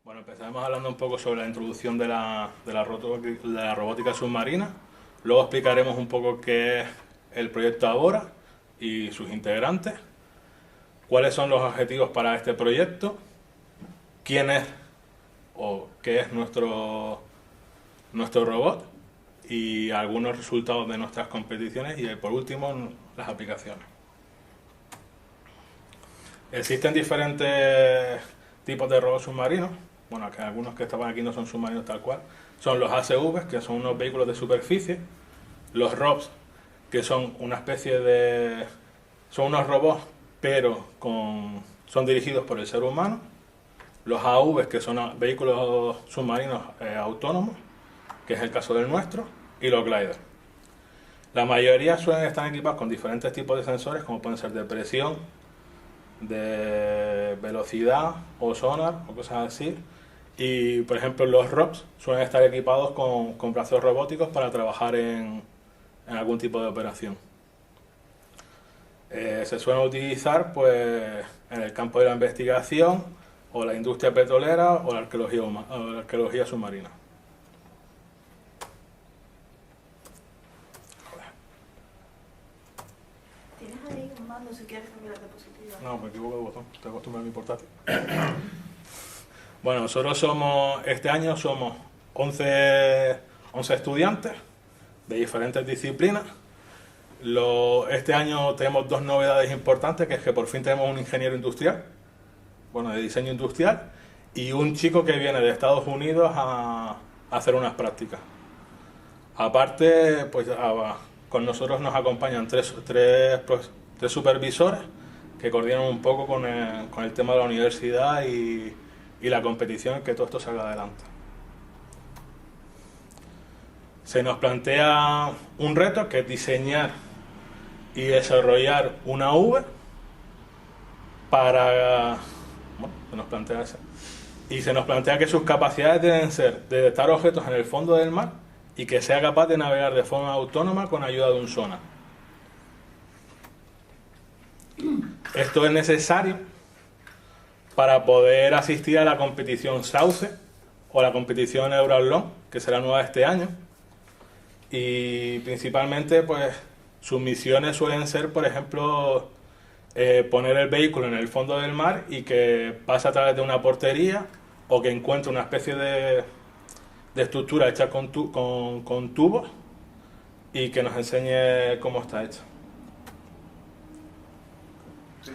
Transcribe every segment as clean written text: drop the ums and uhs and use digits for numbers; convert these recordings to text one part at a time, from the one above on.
Bueno, empezaremos hablando un poco sobre la introducción de la robótica submarina. Luego explicaremos un poco qué es el proyecto Abora y sus integrantes, cuáles son los objetivos para este proyecto, quién es o qué es nuestro robot y algunos resultados de nuestras competiciones y por último las aplicaciones. Existen diferentes tipos de robots submarinos. Bueno, que algunos que estaban aquí no son submarinos tal cual. Son los ACVs, que son unos vehículos de superficie. Los ROVs, que son una especie de... son unos robots, pero son dirigidos por el ser humano. Los AVs, que son vehículos submarinos autónomos, que es el caso del nuestro. Y los gliders. La mayoría suelen estar equipados con diferentes tipos de sensores, como pueden ser de presión, de velocidad o sonar o cosas así. Y por ejemplo los ROVs suelen estar equipados con brazos robóticos para trabajar en algún tipo de operación. Se suelen utilizar pues en el campo de la investigación o la industria petrolera o la arqueología submarina. ¿Tienes ahí un mando si quieres cambiar de diapositiva? No, me equivoco de botón, te acostumbro a mi portátil. Bueno, este año somos 11 estudiantes de diferentes disciplinas. Este año tenemos dos novedades importantes, que es que por fin tenemos un ingeniero industrial, bueno, de diseño industrial, y un chico que viene de Estados Unidos a hacer unas prácticas. Aparte, pues con nosotros nos acompañan tres supervisores que coordinan un poco con el tema de la universidad y la competición, que todo esto salga adelante. Se nos plantea un reto que es diseñar y desarrollar una V para... Bueno, se nos plantea eso. Y se nos plantea que sus capacidades deben ser detectar objetos en el fondo del mar y que sea capaz de navegar de forma autónoma con ayuda de un sonar. Esto es necesario para poder asistir a la competición Sauce o la competición Euralong, que será nueva este año. Y principalmente, pues, sus misiones suelen ser, por ejemplo, poner el vehículo en el fondo del mar y que pase a través de una portería o que encuentre una especie de estructura hecha con tubos y que nos enseñe cómo está hecha. Sí.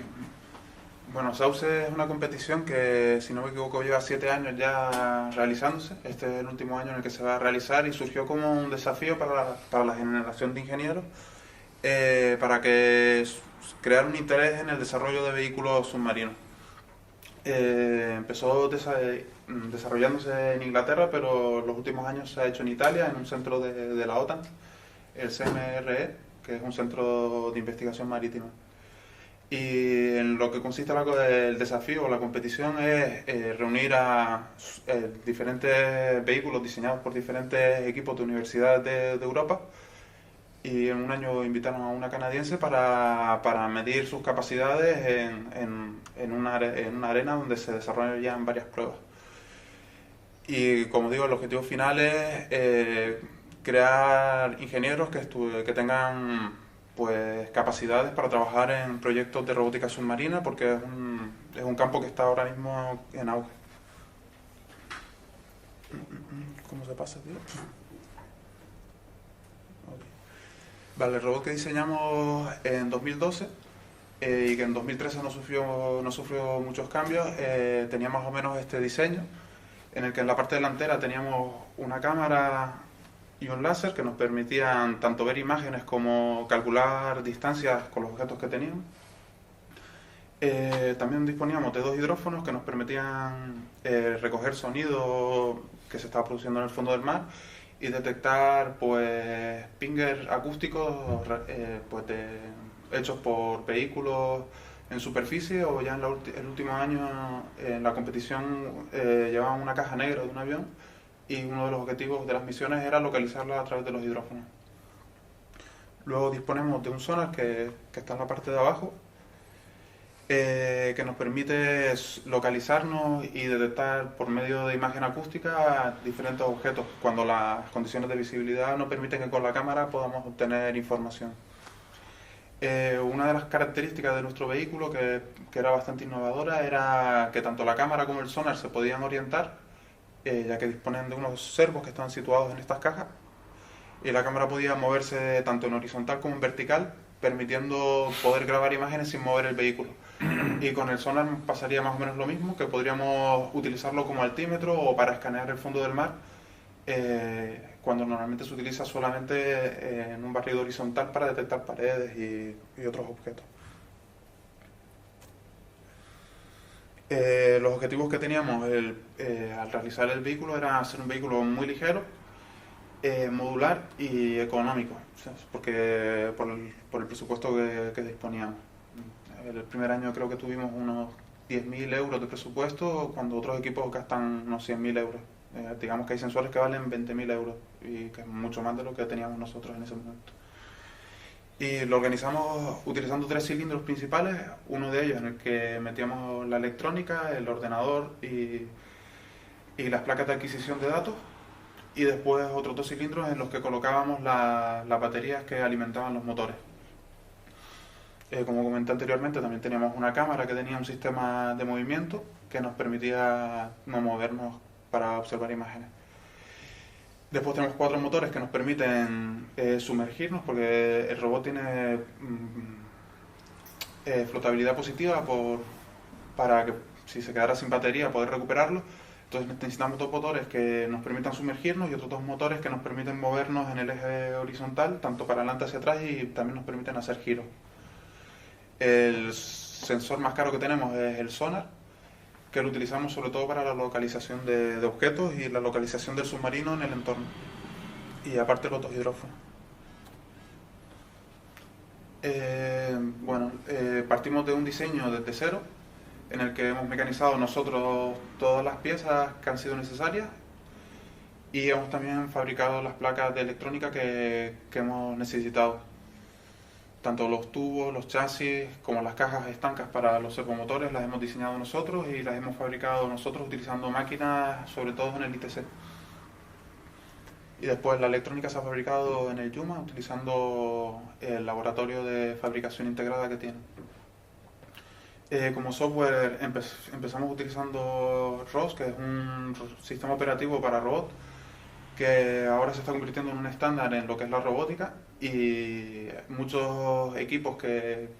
Bueno, Sauce es una competición que, si no me equivoco, lleva 7 años ya realizándose. Este es el último año en el que se va a realizar y surgió como un desafío para la generación de ingenieros para crear un interés en el desarrollo de vehículos submarinos. Empezó desarrollándose en Inglaterra, pero en los últimos años se ha hecho en Italia, en un centro de la OTAN, el CMRE, que es un centro de investigación marítima. Y en lo que consiste el desafío o la competición es reunir a diferentes vehículos diseñados por diferentes equipos de universidades de Europa, y en un año invitaron a una canadiense para medir sus capacidades en una arena donde se desarrollan varias pruebas. Y como digo, el objetivo final es crear ingenieros que tengan pues capacidades para trabajar en proyectos de robótica submarina, porque es un campo que está ahora mismo en auge. ¿Cómo se pasa, tío? Vale, el robot que diseñamos en 2012 y que en 2013 no sufrió muchos cambios, tenía más o menos este diseño, en el que en la parte delantera teníamos una cámara y un láser que nos permitían tanto ver imágenes como calcular distancias con los objetos que teníamos. También disponíamos de 2 hidrófonos que nos permitían recoger sonido que se estaba produciendo en el fondo del mar y detectar pues pingers acústicos pues hechos por vehículos en superficie, o ya en el último año en la competición llevaban una caja negra de un avión, y uno de los objetivos de las misiones era localizarla a través de los hidrófonos. Luego disponemos de un sonar que está en la parte de abajo, que nos permite localizarnos y detectar por medio de imagen acústica diferentes objetos cuando las condiciones de visibilidad no permiten que con la cámara podamos obtener información. Una de las características de nuestro vehículo que era bastante innovadora era que tanto la cámara como el sonar se podían orientar, ya que disponen de unos servos que están situados en estas cajas, y la cámara podía moverse tanto en horizontal como en vertical, permitiendo poder grabar imágenes sin mover el vehículo. Y con el sonar pasaría más o menos lo mismo, que podríamos utilizarlo como altímetro o para escanear el fondo del mar, cuando normalmente se utiliza solamente en un barrido horizontal para detectar paredes y otros objetos. Los objetivos que teníamos al realizar el vehículo era hacer un vehículo muy ligero, modular y económico, ¿sabes? Porque por el presupuesto que disponíamos. El primer año creo que tuvimos unos 10.000 euros de presupuesto, cuando otros equipos gastan unos 100.000 euros. Digamos que hay sensores que valen 20.000 euros, y que es mucho más de lo que teníamos nosotros en ese momento. Y lo organizamos utilizando 3 cilindros principales, uno de ellos en el que metíamos la electrónica, el ordenador y las placas de adquisición de datos, y después otros 2 cilindros en los que colocábamos las baterías que alimentaban los motores. Como comenté anteriormente, también teníamos una cámara que tenía un sistema de movimiento que nos permitía no movernos para observar imágenes. Después tenemos 4 motores que nos permiten sumergirnos, porque el robot tiene flotabilidad positiva para que si se quedara sin batería poder recuperarlo. Entonces necesitamos 2 motores que nos permitan sumergirnos y otros 2 motores que nos permiten movernos en el eje horizontal, tanto para adelante hacia atrás, y también nos permiten hacer giros. El sensor más caro que tenemos es el sonar, que lo utilizamos sobre todo para la localización de objetos y la localización del submarino en el entorno. Y aparte los 2 hidrófonos. Partimos de un diseño desde cero, en el que hemos mecanizado nosotros todas las piezas que han sido necesarias, y hemos también fabricado las placas de electrónica que hemos necesitado. Tanto los tubos, los chasis, como las cajas estancas para los servomotores las hemos diseñado nosotros y las hemos fabricado nosotros utilizando máquinas, sobre todo en el ITC. Y después la electrónica se ha fabricado en el Yuma, utilizando el laboratorio de fabricación integrada que tiene. Como software empezamos utilizando ROS, que es un sistema operativo para robots, que ahora se está convirtiendo en un estándar en lo que es la robótica, y muchos equipos que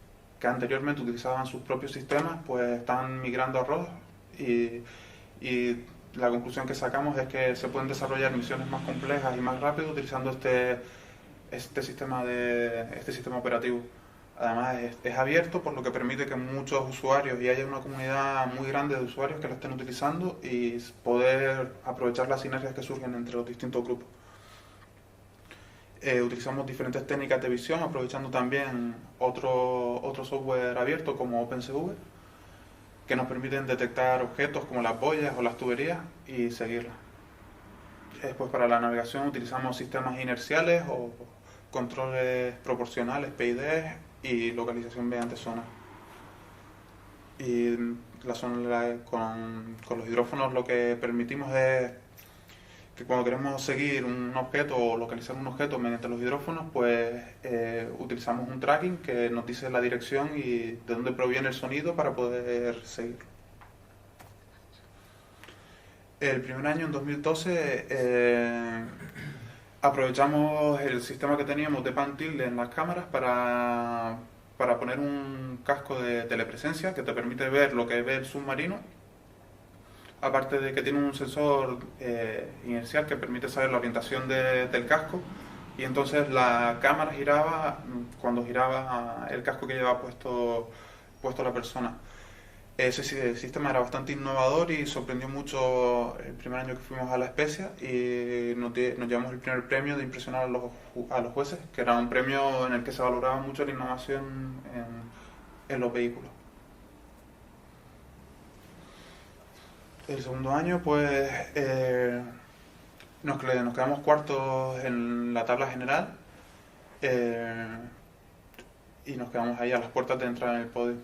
anteriormente utilizaban sus propios sistemas pues están migrando a ROS, y la conclusión que sacamos es que se pueden desarrollar misiones más complejas y más rápido utilizando este sistema operativo. Además es abierto, por lo que permite que muchos usuarios, y haya una comunidad muy grande de usuarios que lo estén utilizando, y poder aprovechar las sinergias que surgen entre los distintos grupos. Utilizamos diferentes técnicas de visión, aprovechando también otro software abierto como OpenCV, que nos permiten detectar objetos como las boyas o las tuberías y seguirlas. Después, para la navegación utilizamos sistemas inerciales o controles proporcionales, PID, y localización mediante sonar. Y con los hidrófonos lo que permitimos es que cuando queremos seguir un objeto o localizar un objeto mediante los hidrófonos, pues utilizamos un tracking que nos dice la dirección y de dónde proviene el sonido para poder seguirlo. El primer año, en 2012, aprovechamos el sistema que teníamos de pan tilde en las cámaras para poner un casco de telepresencia que te permite ver lo que ve el submarino, aparte de que tiene un sensor inercial que permite saber la orientación del casco, y entonces la cámara giraba cuando giraba el casco que llevaba puesto la persona. Ese sistema era bastante innovador y sorprendió mucho el primer año que fuimos a La Spezia, y nos llevamos el primer premio de impresionar a los jueces, que era un premio en el que se valoraba mucho la innovación en los vehículos. El segundo año, pues, nos quedamos cuartos en la tabla general, y nos quedamos ahí a las puertas de entrar en el podio.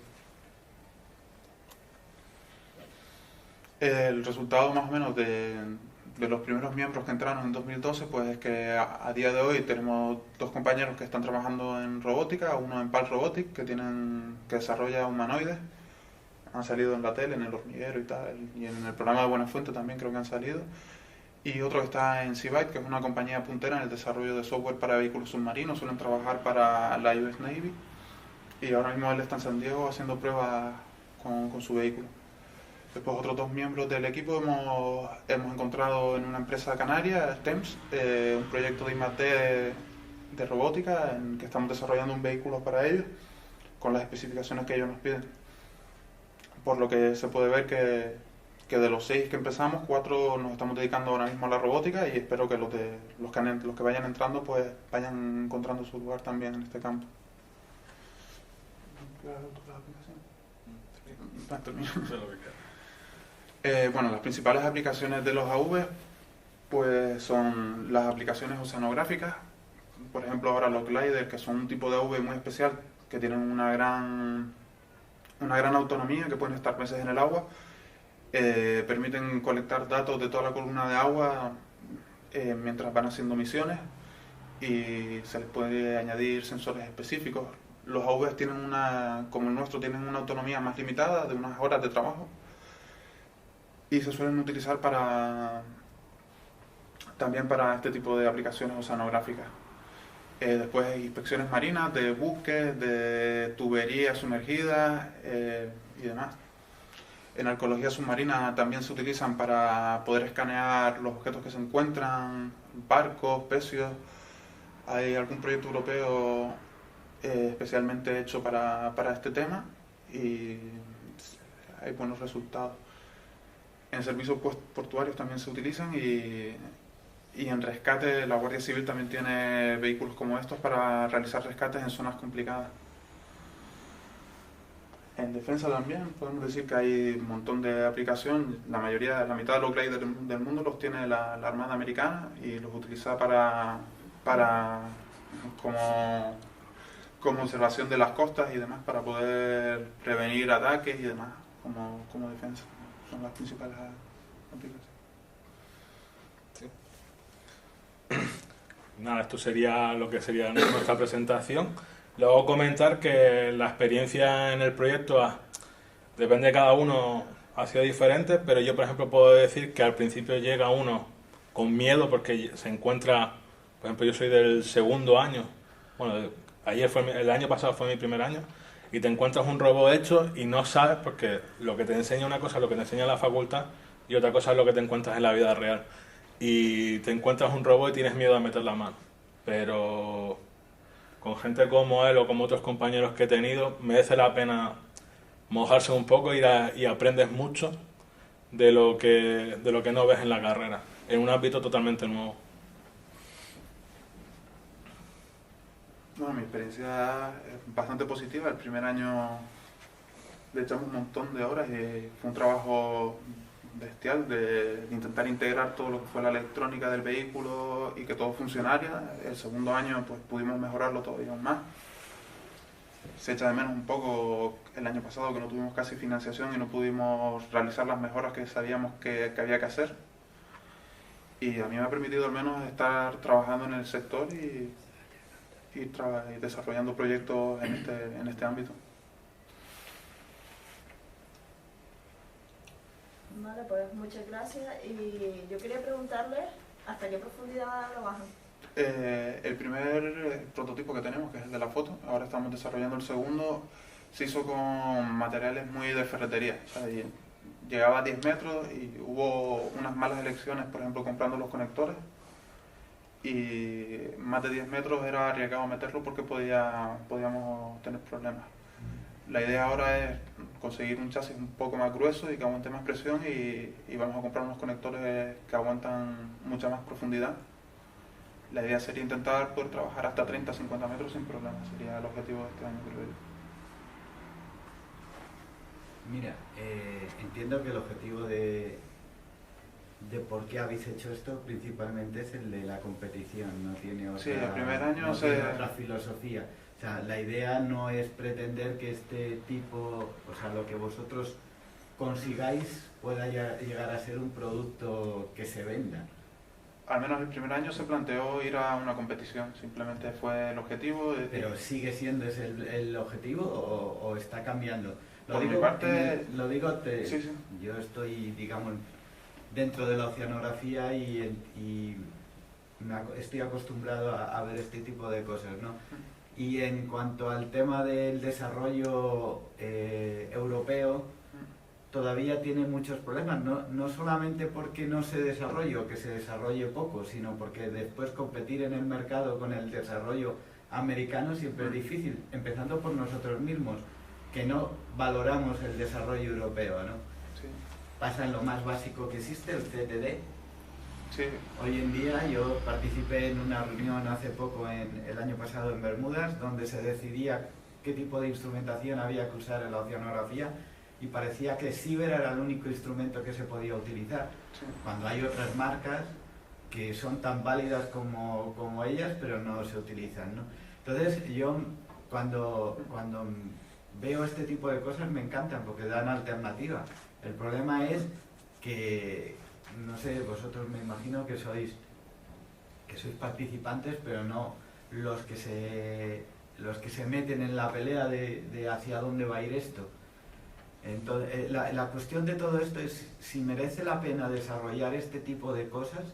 El resultado más o menos de los primeros miembros que entraron en 2012, pues es que a día de hoy tenemos dos compañeros que están trabajando en robótica, uno en PAL Robotics, que desarrolla humanoides, han salido en la tele, en El Hormiguero y tal, y en el programa de Buenafuente también creo que han salido, y otro que está en Seabite, que es una compañía puntera en el desarrollo de software para vehículos submarinos, suelen trabajar para la US Navy, y ahora mismo él está en San Diego haciendo pruebas con su vehículo. Después otros dos miembros del equipo hemos encontrado en una empresa canaria, STEMS, un proyecto de I+D de robótica en que estamos desarrollando un vehículo para ellos con las especificaciones que ellos nos piden. Por lo que se puede ver que de los 6 que empezamos, 4 nos estamos dedicando ahora mismo a la robótica y espero que los que vayan entrando pues vayan encontrando su lugar también en este campo. Bueno, las principales aplicaciones de los AV pues son las aplicaciones oceanográficas, por ejemplo ahora los gliders, que son un tipo de AV muy especial, que tienen una gran autonomía, que pueden estar meses en el agua, permiten colectar datos de toda la columna de agua mientras van haciendo misiones y se les puede añadir sensores específicos. Los AVs tienen como el nuestro, tienen una autonomía más limitada de unas horas de trabajo y se suelen utilizar también para este tipo de aplicaciones oceanográficas. Después hay inspecciones marinas, de buques, de tuberías sumergidas y demás. En arqueología submarina también se utilizan para poder escanear los objetos que se encuentran, barcos, pecios. Hay algún proyecto europeo especialmente hecho para este tema y hay buenos resultados. En servicios portuarios también se utilizan y en rescate la Guardia Civil también tiene vehículos como estos para realizar rescates en zonas complicadas. En defensa también podemos decir que hay un montón de aplicación. La mitad de los gliders del mundo los tiene la Armada Americana y los utiliza como observación de las costas y demás, para poder prevenir ataques y demás como defensa. Son las principales aplicaciones. Nada, esto sería lo que sería nuestra presentación. Luego comentar que la experiencia en el proyecto depende de cada uno, ha sido diferente, pero yo por ejemplo puedo decir que al principio llega uno con miedo porque se encuentra, por ejemplo yo soy del segundo año, bueno, el año pasado fue mi primer año, y te encuentras un robot hecho y no sabes, porque lo que te enseña una cosa es lo que te enseña la facultad y otra cosa es lo que te encuentras en la vida real. Y te encuentras un robot y tienes miedo a meter la mano, pero con gente como él o como otros compañeros que he tenido merece la pena mojarse un poco y aprendes mucho de lo que no ves en la carrera, en un ámbito totalmente nuevo. Bueno, mi experiencia es bastante positiva. El primer año le echamos un montón de horas y fue un trabajo bestial de intentar integrar todo lo que fue la electrónica del vehículo y que todo funcionara. El segundo año pues pudimos mejorarlo todavía más. Se echa de menos un poco el año pasado que no tuvimos casi financiación y no pudimos realizar las mejoras que sabíamos que había que hacer. Y a mí me ha permitido al menos estar trabajando en el sector y desarrollando proyectos en este ámbito. Vale, pues muchas gracias. Y yo quería preguntarle hasta qué profundidad lo bajan. El primer prototipo que tenemos, que es el de la foto, ahora estamos desarrollando el segundo, se hizo con materiales muy de ferretería. O sea, llegaba a 10 metros y hubo unas malas elecciones, por ejemplo, comprando los conectores. Y más de 10 metros era arriesgado meterlo porque podíamos tener problemas. La idea ahora es conseguir un chasis un poco más grueso y que aguante más presión y vamos a comprar unos conectores que aguantan mucha más profundidad. La idea sería intentar poder trabajar hasta 30-50 metros sin problemas, sería el objetivo de este año, creo yo. Mira, entiendo que el objetivo de por qué habéis hecho esto principalmente es el de la competición, no tiene otra, sí, el primer año no tiene otra filosofía. O sea, la idea no es pretender que este tipo, o sea, lo que vosotros consigáis pueda llegar a ser un producto que se venda. Al menos el primer año se planteó ir a una competición, simplemente fue el objetivo. ¿Pero sigue siendo ese el objetivo o está cambiando? Por mi parte... Sí, sí. Yo estoy, digamos, dentro de la oceanografía y estoy acostumbrado a ver este tipo de cosas, ¿no? Y en cuanto al tema del desarrollo europeo, todavía tiene muchos problemas, no solamente porque no se desarrolle o que se desarrolle poco, sino porque después competir en el mercado con el desarrollo americano siempre es difícil, empezando por nosotros mismos, que no valoramos el desarrollo europeo, ¿no? Sí. Pasa en lo más básico que existe, el CTD. Sí. Hoy en día yo participé en una reunión hace poco, el año pasado en Bermudas, donde se decidía qué tipo de instrumentación había que usar en la oceanografía y parecía que Ciber era el único instrumento que se podía utilizar, Sí. cuando hay otras marcas que son tan válidas como ellas, pero no se utilizan, ¿no? Entonces yo cuando veo este tipo de cosas me encantan porque dan alternativa. El problema es que, no sé, vosotros me imagino que sois participantes, pero no los que se meten en la pelea de hacia dónde va a ir esto. Entonces, la cuestión de todo esto es si merece la pena desarrollar este tipo de cosas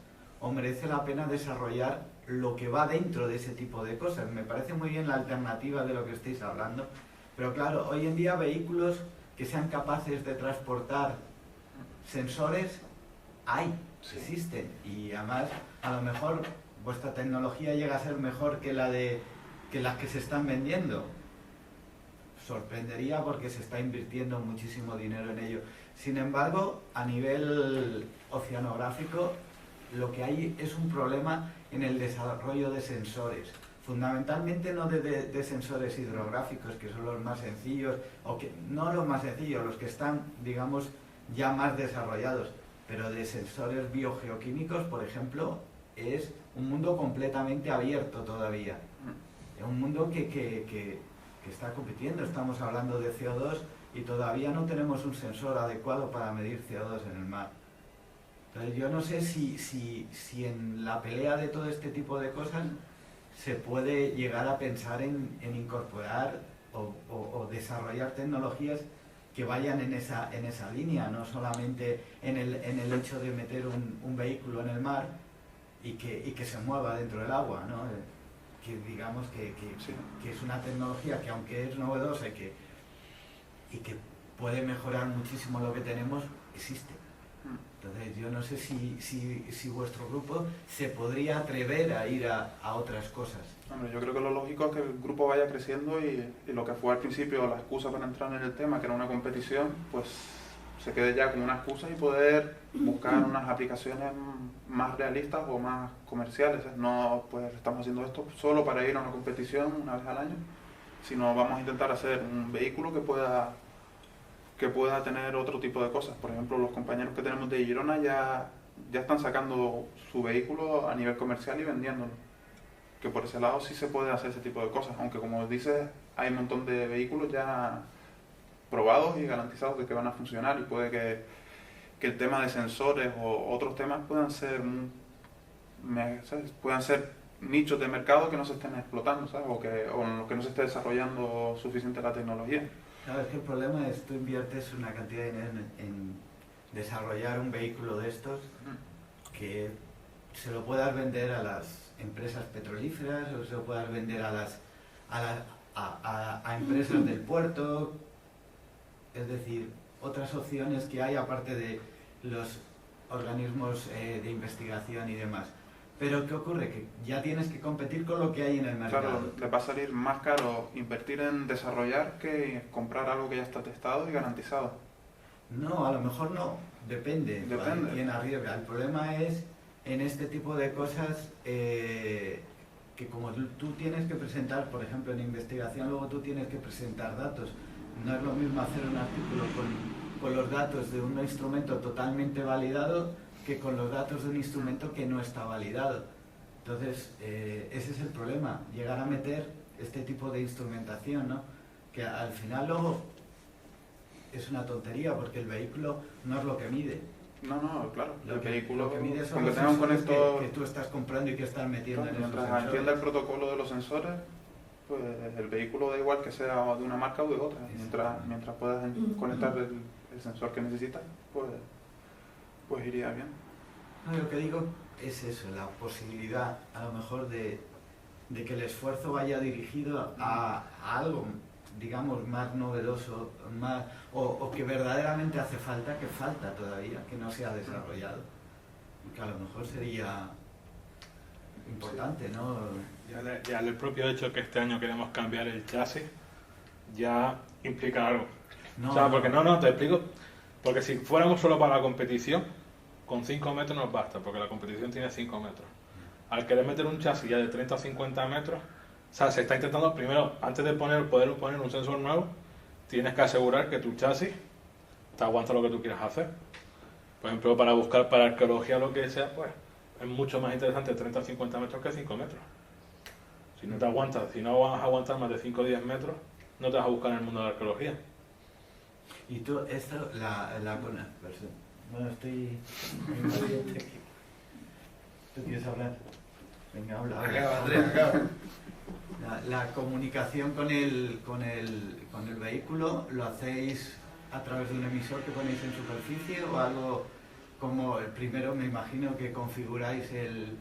o merece la pena desarrollar lo que va dentro de ese tipo de cosas. Me parece muy bien la alternativa de lo que estáis hablando, pero claro, hoy en día vehículos que sean capaces de transportar sensores hay, Sí. existen, y además a lo mejor vuestra tecnología llega a ser mejor que las que se están vendiendo. Sorprendería porque se está invirtiendo muchísimo dinero en ello. Sin embargo, a nivel oceanográfico, lo que hay es un problema en el desarrollo de sensores. Fundamentalmente no de sensores hidrográficos, que son los más sencillos, o que no los más sencillos, los que están, digamos, ya más desarrollados, pero de sensores biogeoquímicos, por ejemplo, es un mundo completamente abierto todavía. Es un mundo que está compitiendo. Estamos hablando de CO2 y todavía no tenemos un sensor adecuado para medir CO2 en el mar. Entonces yo no sé si en la pelea de todo este tipo de cosas se puede llegar a pensar en incorporar o desarrollar tecnologías que vayan en esa línea, no solamente en el hecho de meter un vehículo en el mar y que se mueva dentro del agua, ¿no? Que digamos que es una tecnología que, aunque es novedosa y que puede mejorar muchísimo lo que tenemos, existe. Entonces yo no sé si vuestro grupo se podría atrever a ir a otras cosas. Hombre, yo creo que lo lógico es que el grupo vaya creciendo y lo que fue al principio la excusa para entrar en el tema, que era una competición, pues se quede ya como una excusa y poder buscar unas aplicaciones más realistas o más comerciales. No pues estamos haciendo esto solo para ir a una competición una vez al año, sino vamos a intentar hacer un vehículo que pueda tener otro tipo de cosas. Por ejemplo, los compañeros que tenemos de Girona ya están sacando su vehículo a nivel comercial y vendiéndolo. Que por ese lado sí se puede hacer ese tipo de cosas, aunque como dices, hay un montón de vehículos ya probados y garantizados de que van a funcionar, y puede que el tema de sensores o otros temas puedan ser nichos de mercado que no se estén explotando, ¿sabes? O en los que no se esté desarrollando suficiente la tecnología. Claro, es que el problema es tú inviertes una cantidad de dinero en desarrollar un vehículo de estos que se lo puedas vender a las empresas petrolíferas o se lo puedas vender a empresas del puerto, es decir, otras opciones que hay aparte de los organismos de investigación y demás. Pero ¿qué ocurre? Que ya tienes que competir con lo que hay en el mercado. Claro, te va a salir más caro invertir en desarrollar que comprar algo que ya está testado y garantizado. No, a lo mejor no, depende. ¿Quién arriesga? El problema es en este tipo de cosas que como tú tienes que presentar, por ejemplo, en investigación, luego tú tienes que presentar datos. No es lo mismo hacer un artículo con los datos de un instrumento totalmente validado que con los datos de un instrumento que no está validado. Entonces, ese es el problema, llegar a meter este tipo de instrumentación, ¿no? Que al final luego es una tontería porque el vehículo no es lo que mide. No, claro, el vehículo, lo que mide son con que los tenga un sensores conector, que tú estás comprando y que estás metiendo claro, en esos mientras sensores. entienda el protocolo de los sensores, pues el vehículo da igual que sea de una marca o de otra. Mientras puedas conectar el sensor que necesitas, pues iría bien. No, lo que digo es eso, la posibilidad a lo mejor de que el esfuerzo vaya dirigido a algo, digamos, más novedoso, más o que verdaderamente hace falta, que falta todavía, que no se ha desarrollado. Y que a lo mejor sería importante, ¿no? Ya el propio hecho que este año queremos cambiar el chasis ya implica algo. No, o sea, porque te explico. Porque si fuéramos solo para la competición, con 5 metros nos basta, porque la competición tiene 5 metros. Al querer meter un chasis ya de 30 o 50 metros, o sea, se está intentando, primero, antes de poder poner un sensor nuevo, tienes que asegurar que tu chasis te aguanta lo que tú quieras hacer. Por ejemplo, para buscar para arqueología o lo que sea, pues es mucho más interesante 30 o 50 metros que 5 metros. Si no te aguantas, si no vas a aguantar más de 5 o 10 metros, no te vas a buscar en el mundo de la arqueología. Y tú, esto, bueno, estoy... ¿Tú quieres hablar? Venga, habla. Acaba, Andrea, acaba. La comunicación con el vehículo, ¿lo hacéis a través de un emisor que ponéis en superficie o algo como el primero? Me imagino que configuráis el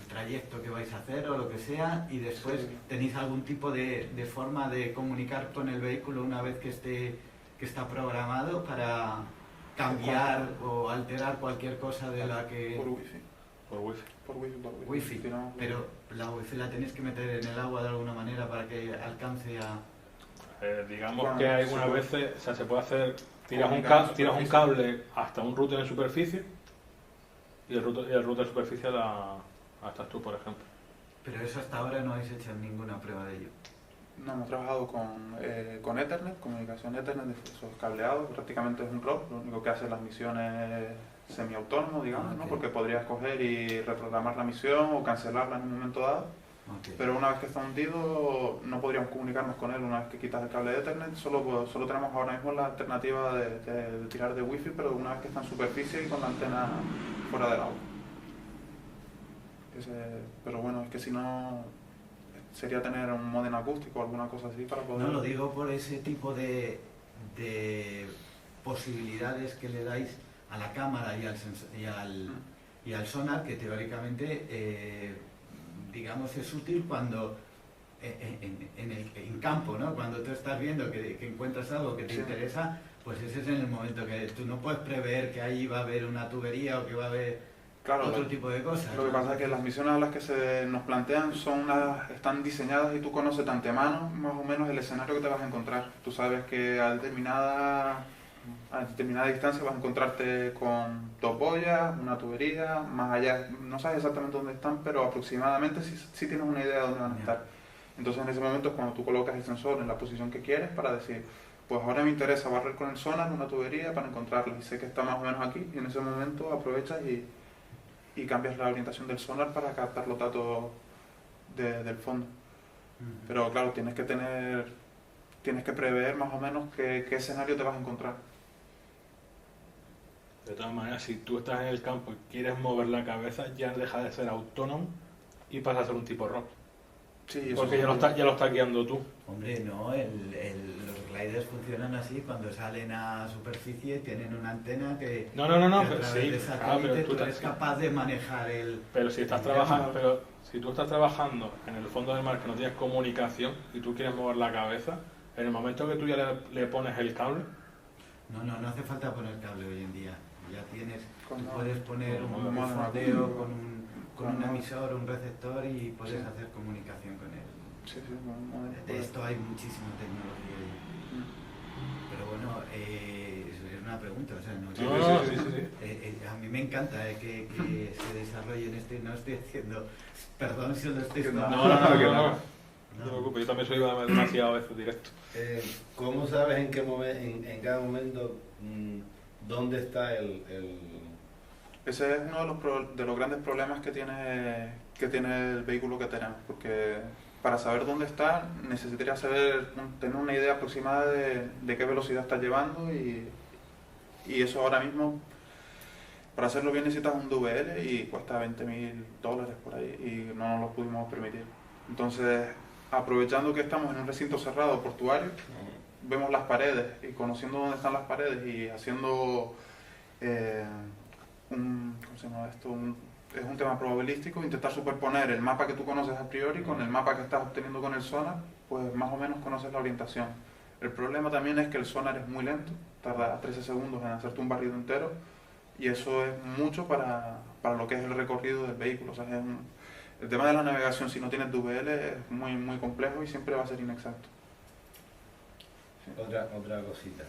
trayecto que vais a hacer o lo que sea, y después tenéis algún tipo de forma de comunicar con el vehículo una vez que está programado para cambiar o alterar cualquier cosa de la que... Por wifi. Por wifi. Wifi, Si no, pero la wifi la tenéis que meter en el agua de alguna manera para que alcance a... Digamos Bueno, que algunas sí. veces, o sea, se puede hacer, tiras Comunicar en un superficie. cable hasta un router en superficie y el router de superficie estás tú, por ejemplo. Pero eso hasta ahora no habéis hecho ninguna prueba de ello. No, hemos trabajado con Ethernet, comunicación Ethernet, eso es cableado, prácticamente es un ROP, lo único que hace las misiones semiautónomo, digamos, ¿no? Ok. Porque podrías coger y reprogramar la misión o cancelarla en un momento dado, Ok. pero una vez que está hundido no podríamos comunicarnos con él una vez que quitas el cable de Ethernet, solo tenemos ahora mismo la alternativa de tirar de Wi-Fi, pero una vez que está en superficie y con la antena fuera del agua. Pero bueno, es que si no sería tener un módem acústico o alguna cosa así para poder... No lo digo por ese tipo de posibilidades que le dais a la cámara y al sonar, que teóricamente, digamos, es útil cuando en campo, ¿no? Cuando tú estás viendo que encuentras algo que te Sí. interesa, pues ese es en el momento que tú no puedes prever que ahí va a haber una tubería o que va a haber Claro, otro tipo de cosas. lo que pasa es que las misiones a las que se nos plantean están diseñadas y tú conoces de antemano más o menos el escenario que te vas a encontrar. Tú sabes que a determinada distancia vas a encontrarte con 2 boyas, una tubería, más allá, no sabes exactamente dónde están, pero aproximadamente sí tienes una idea de dónde van a estar. Entonces en ese momento es cuando tú colocas el sensor en la posición que quieres para decir, pues ahora me interesa barrer con el sonar una tubería para encontrarla y sé que está más o menos aquí, y en ese momento aprovechas y cambias la orientación del sonar para captar los datos del fondo. Pero claro, tienes que prever más o menos qué escenario te vas a encontrar. De todas maneras, si tú estás en el campo y quieres mover la cabeza, ya deja de ser autónomo y pasa a ser un tipo rock. Sí, eso Porque sí. ya lo estás guiando tú. Hombre, no, los gliders funcionan así, cuando salen a superficie tienen una antena que... No, que a pero través sí. de Claro, satélite pero tú tú eres te- capaz de manejar el... Pero si estás el trabajando, tema. pero si tú estás trabajando en el fondo del mar que no tienes comunicación y tú quieres mover la cabeza, en el momento que tú ya le pones el cable, No hace falta poner cable hoy en día. Ya tienes, tú Con- puedes poner con un modo fondeo con un con- emisor, un receptor y puedes Sí. hacer comunicación con él. Sí, bueno, De esto hay muchísima tecnología ya. Pero bueno, es una pregunta, o sea, no, sí. a mí me encanta que se desarrolle en esto y no estoy haciendo, perdón si lo estoy haciendo. No te preocupes, yo también soy demasiado a veces directo. ¿Cómo sabes en en cada momento dónde está Ese es uno de los grandes problemas que tiene el vehículo que tenemos, porque para saber dónde está, necesitaría tener una idea aproximada de qué velocidad está llevando y eso ahora mismo, para hacerlo bien necesitas un DVL y cuesta $20.000 por ahí y no nos lo pudimos permitir. Entonces, aprovechando que estamos en un recinto cerrado portuario, vemos las paredes y conociendo dónde están las paredes y haciendo ¿cómo se llama esto? Es un tema probabilístico, intentar superponer el mapa que tú conoces a priori con el mapa que estás obteniendo con el sonar, pues más o menos conoces la orientación. El problema también es que el sonar es muy lento, tarda 13 segundos en hacerte un barrido entero y eso es mucho para lo que es el recorrido del vehículo. O sea, el tema de la navegación, si no tienes DVL, es muy, muy complejo y siempre va a ser inexacto. Sí. Otra cosita.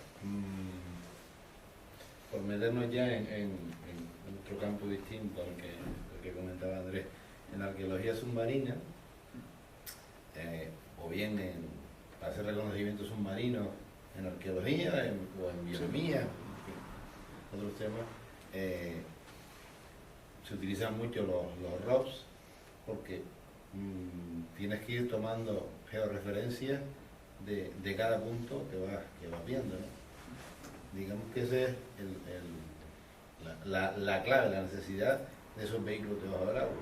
Por meternos ya en otro campo distinto al que comentaba Andrés, en la arqueología submarina, o bien para hacer reconocimiento submarino en arqueología o en bionomía, en fin, otros temas, se utilizan mucho los ROVs porque tienes que ir tomando georreferencias de cada punto que vas viendo, ¿no? Digamos que ese es la clave, la necesidad de esos vehículos de bajo el agua.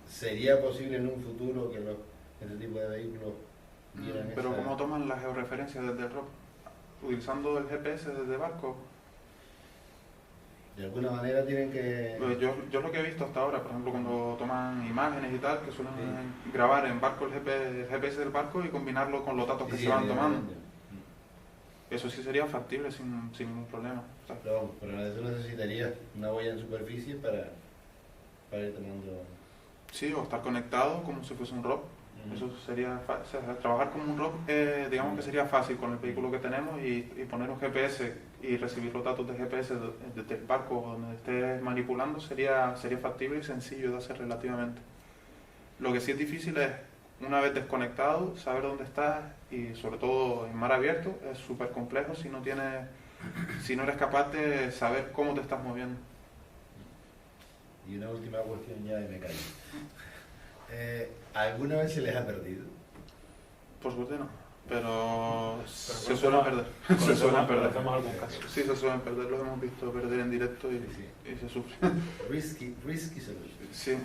¿Sería posible en un futuro que este tipo de vehículos dieran Pero ¿cómo toman la georreferencia desde el ROV? ¿Utilizando el GPS desde barco? De alguna manera tienen que... Yo lo que he visto hasta ahora, por ejemplo, cuando toman imágenes y tal, que suelen grabar en barco el GPS del barco y combinarlo con los datos que se van tomando. Eso sí sería factible sin ningún problema. Pero eso necesitaría una huella en superficie para ir tomando... Sí, o estar conectado como si fuese un ROV. Eso sería fácil. O sea, trabajar como un ROV, digamos que sería fácil con el vehículo que tenemos y poner un GPS y recibir los datos de GPS desde el barco donde estés manipulando sería factible y sencillo de hacer relativamente. Lo que sí es difícil es, una vez desconectado, saber dónde estás y sobre todo en mar abierto es súper complejo si no eres capaz de saber cómo te estás moviendo. Y una última cuestión ya y me callo. ¿Alguna vez se les ha perdido? Por suerte no, pero se suelen perder. Se suelen perder. Sí, se suelen perder, los hemos visto perder en directo y se sufre. Risky solution. Sí.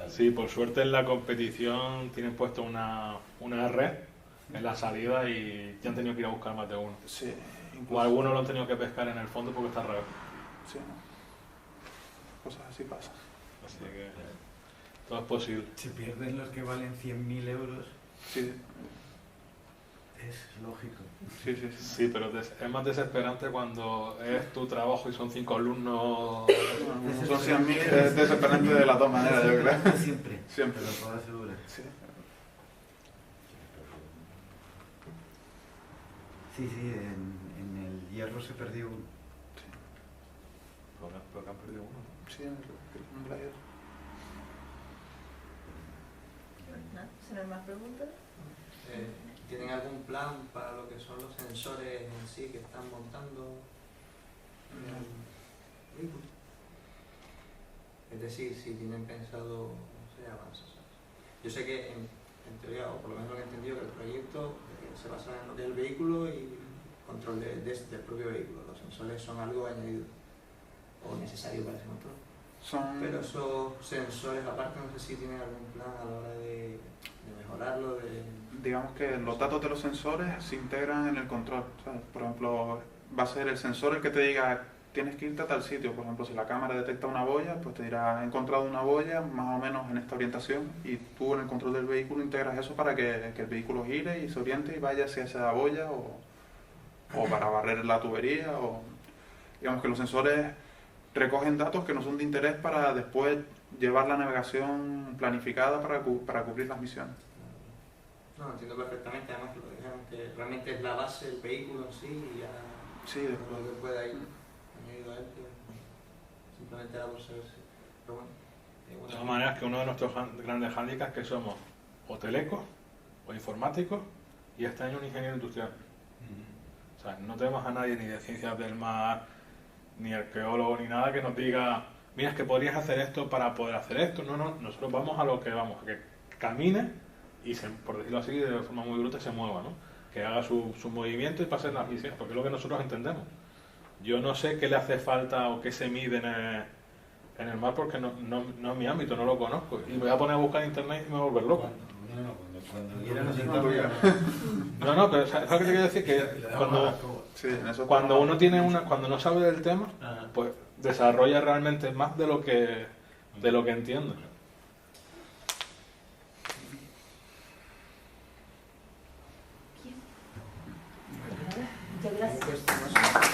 Sí, por suerte en la competición tienen puesto una red en la salida y ya han tenido que ir a buscar más de uno. Sí, o algunos lo han tenido que pescar en el fondo porque está al revés. Sí, cosas así pasan. Así que todo es posible. Se pierden los que valen 100.000 euros. Sí. Es lógico. Sí, pero es más desesperante cuando es tu trabajo y son 5 alumnos. Son 100.000, es desesperante de las dos maneras, yo creo. Siempre. Siempre. Te lo puedo asegurar. Sí. Sí, en el hierro se perdió uno. Pero que han perdido uno. Sí, un player. ¿Se no hay más preguntas? ¿Tienen algún plan para lo que son los sensores en sí que están montando en el vehículo? Es decir, si tienen pensado, no sé, avanzar. Yo sé que en teoría, o por lo menos lo que he entendido, que el proyecto se basa en lo que es el vehículo y control del propio vehículo. Los sensores son algo añadido o necesario para ese motor. Pero esos sensores aparte no sé si tienen algún plan a la hora de mejorarlo, Digamos que los datos de los sensores se integran en el control. ¿Sabes? Por ejemplo, va a ser el sensor el que te diga tienes que irte a tal sitio. Por ejemplo, si la cámara detecta una boya, pues te dirá he encontrado una boya más o menos en esta orientación y tú en el control del vehículo integras eso para que el vehículo gire y se oriente y vaya hacia esa boya o para barrer la tubería. O digamos que los sensores recogen datos que no son de interés para después llevar la navegación planificada para cubrir las misiones. No, entiendo perfectamente, además lo dijeron que realmente es la base del vehículo en sí y ya sí, lo que pueda ir añadido a él, simplemente era por saberse. Pero bueno, de todas maneras que uno de nuestros grandes handicaps es que somos o telecos o informáticos y este año un ingeniero industrial. O sea, no tenemos a nadie ni de ciencias del mar, ni arqueólogo, ni nada que nos diga mira, es que podrías hacer esto para poder hacer esto. No, no, nosotros vamos a lo que vamos, a que camine y, por decirlo así, de forma muy bruta, se mueva, ¿no? Que haga su movimiento y pase las misiones, porque es lo que nosotros entendemos. Yo no sé qué le hace falta o qué se mide en el mar porque no es mi ámbito, no lo conozco. Y me voy a poner a buscar en internet y me voy a volver loco. Cuando quieran nos sentamos. No, pero ¿sabes lo que te quiero decir? Que Sí, en eso cuando uno tiene cuando no sabe del tema, Ah. pues desarrolla realmente más de lo que entiende. Muchas gracias.